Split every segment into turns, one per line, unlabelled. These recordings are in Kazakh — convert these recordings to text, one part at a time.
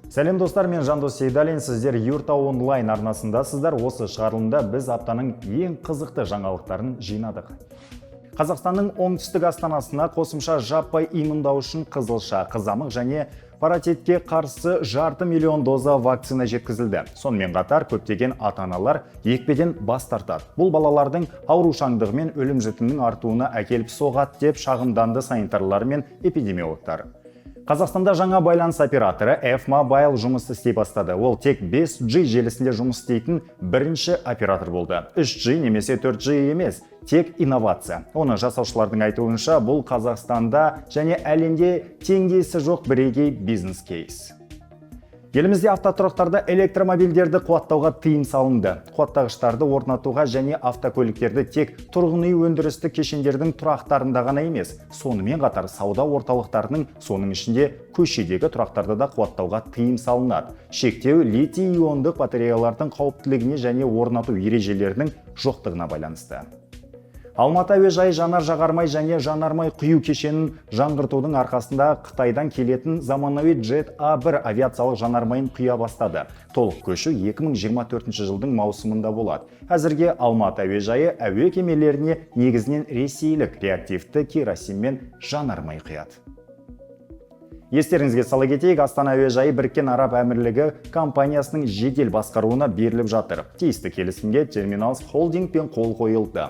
Сәлем достар, мен Жандос Сейдалин, сіздер Юрта онлайн арнасындасыздар. Осы шығарылымда біз аптаның ең қызықты жаңалықтарын жинадық. Қазақстанның оңтүстік астанасына қосымша жаппай иммундау үшін қызылша, қызамық және паротитке қарсы 500 000 доза вакцина жеткізілді. Сонымен қатар көптеген ата-аналар екпеден бас тартады. Бұл балалардың аурушаңдығы мен өлім жітімінің артуына әкеліп соғады деп шағымданды санитарлар мен эпидемиологтар. Қазақстанда жаңа байланыс операторы F-Mobile жұмыс істей бастады. Ол тек 5G желісінде жұмыс істейтін бірінші оператор болды. 3G немесе 4G емес, тек инновация. Оны жасаушылардың айтуынша, бұл Қазақстанда және әлемде теңдесі жоқ бірегей бизнес-кейс. Елімізде автотұрақтарда электромобильдерді қуаттауға тыйым салынды. Қуаттағыштарды орнатуға және автокөліктерді тек тұрғын үй өндірістік кешендердің тұрақтарында ғана емес, сонымен қатар сауда орталықтарының, соның ішінде көшедегі тұрақтарды да қуаттауға тыйым салынады. Шектеу литий-иондық батареялардың қауіптілігіне және орнату ережелерінің жоқтығына байланысты. Алматы әуежайы жанар-жағармай және жанармай құю кешенін жаңғыртудың арқасында Қытайдан келетін заманауи Jet A1 авиациялық жанармайын құя бастады. Толық көшу 2024 жылдың маусымында болады. Әзірге Алматы әуежайы әуе кемелеріне негізінен ресейлік реактивті керосин мен жанармай құяды. Естеріңізге сала кетейік, Астана әуежайы Біріккен Араб Әмірлігі компаниясының жедел басқаруына беріліп жатыр. Тиісті келісімге Terminals Holding пен қол қойылды.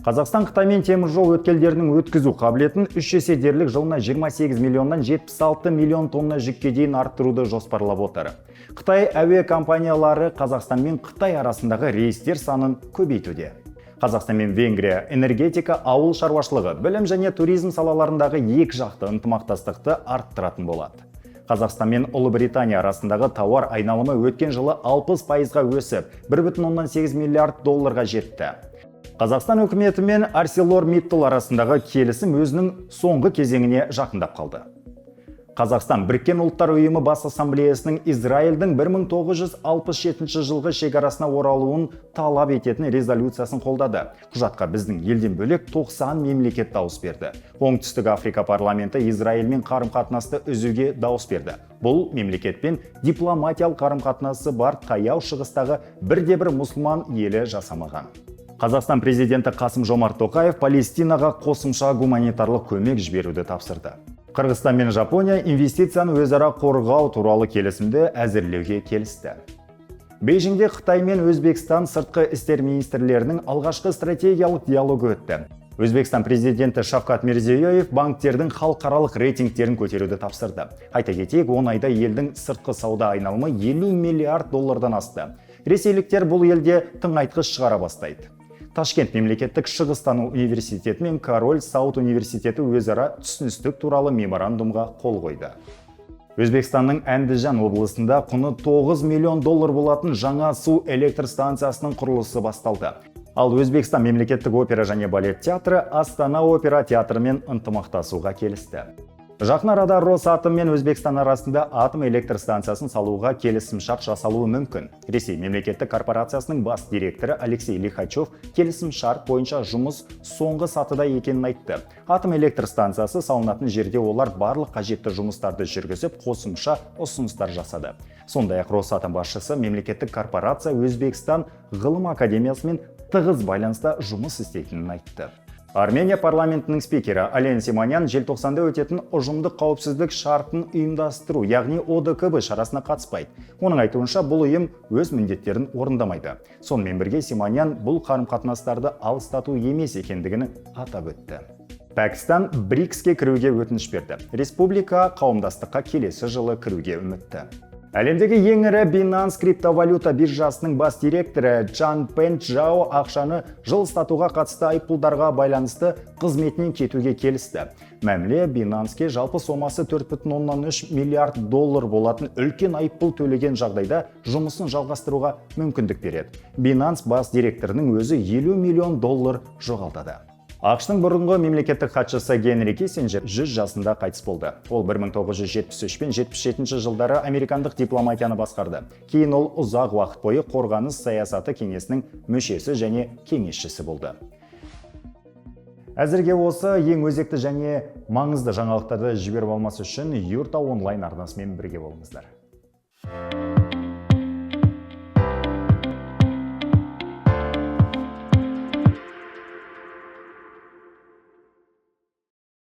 Қазақстан Қытаймен теміржол өткелдерінің өткізу қабілетін 3 есе дерлік жылына 28 миллионнан 76 миллион тонна жүкке дейін арттыруды жоспарлап отыр. Қытай әуе компаниялары Қазақстан мен Қытай арасындағы рейстер санын көбейтуде. Қазақстан мен Венгрия энергетика, ауыл шаруашылығы, білім және туризм салаларындағы екі жақты ынтымақтастықты арттыратын болады. Қазақстан мен Ұлыбритания арасындағы тауар айналымы өткен жылы 60%-ға өсіп, 1,8 миллиард долларға жетті. Қазақстан үкіметі мен ArcelorMittal арасындағы келісім өзінің соңғы кезеңіне жақындап қалды. Қазақстан Біріккен ұлттар ұйымы бас ассамблеясының Израильдің 1967 жылғы шекарасына оралуын талап ететін резолюциясын қолдады. Құжатқа біздің елден бөлек 90 мемлекет дауыс берді. Оңтүстік Африка парламенті Израильмен қарым-қатынасты үзуге дауыс берді. Бұл мемлекетпен дипломатиялық қарым-қатынасы бар таяу шығыстағы бірде-бір мұсылман елі жасамаған. Қазақстан президенті Қасым-Жомарт Тоқаев Палестинаға қосымша гуманитарлық көмек жіберуді тапсырды. Қырғызстан мен Жапония инвестицияны өзара қорғау туралы келісімді әзірлеуге келісті. Бейжіңде Қытай мен Өзбекстан сыртқы істер министрлерінің алғашқы стратегиялық диалогы өтті. Өзбекстан президенті Шавкат Мирзиёев банктердің халықаралық рейтингтерін көтеруді тапсырды. Айта кетейік, 10 айда елдің сыртқы сауда айналымы 50 миллиард доллардан асты. Ресейліктер бұл елде тыңайтқыш шығара бастайды. Ташкент мемлекеттік шығыстану университеті мен Король Сауд университеті өзара түсіністік туралы меморандумға қол қойды. Өзбекстанның Әндіжан облысында құны 9 миллион доллар болатын жаңа су электр станциясының құрылысы басталды. Ал Өзбекстан мемлекеттік опера және балет театры Астана опера театрымен ынтымақтасуға келісті. Жақын арада Росатом мен Өзбекстан арасында атом электр станциясын салуға келісімшарт жасалуы мүмкін. Ресей мемлекеттік корпорациясының бас директоры Алексей Лихачев келісімшарт бойынша жұмыс соңғы сатыда екенін айтты. Атом электр станциясы салынатын жерде олар барлық қажетті жұмыстарды жүргізіп, қосымша ұсыныстар жасады. Сондай-ақ Росатом басшысы мемлекеттік корпорация Өзбекстан ғылым академиясымен тығыз байланыста жұмыс істейтінін айтты. Армения парламентінің спикері Ален Симонян желтоқсанда өтетін ұжымдық қауіпсіздік шартын ұйымдастыру, яғни ОДКБ шарасына қатыспайды. Оның айтуынша, бұл ұйым өз міндеттерін орындамайды. Сонымен бірге Симонян бұл қарым-қатынастарды алыстату емес екендігін атап өтті. Пәкістан БРИКСке кіруге өтініш берді. Республика қауымдастыққа келесі жылы кіруге үмітті. Әлемдегі ең ірі Binance криптовалюта биржасының бас директоры Чанпен Чжао ақшаны жылыстатуға қатысты айыппұлдарға байланысты қызметінен кетуге келісті. Мәміле Binance'ке жалпы сомасы 4,3 миллиард доллар болатын үлкен айыппұл төлеген жағдайда жұмысын жалғастыруға мүмкіндік береді. Binance бас директорының өзі 50 миллион доллар жоғалтады. ақш-тың бұрынғы мемлекеттік хатшысы Генри Киссинджер 100 жасында қайтыс болды. Ол 1973 пен 77 жылдары американдық дипломатияны басқарды. Кейін ол ұзақ уақыт бойы қорғаныс саясаты кеңесінің мүшесі және кеңесшісі болды. Әзірге осы ең өзекті және маңызды жаңалықтарды жіберіп алмас үшін Юрта онлайн арнасымен бірге болыңыздар. болыңыз.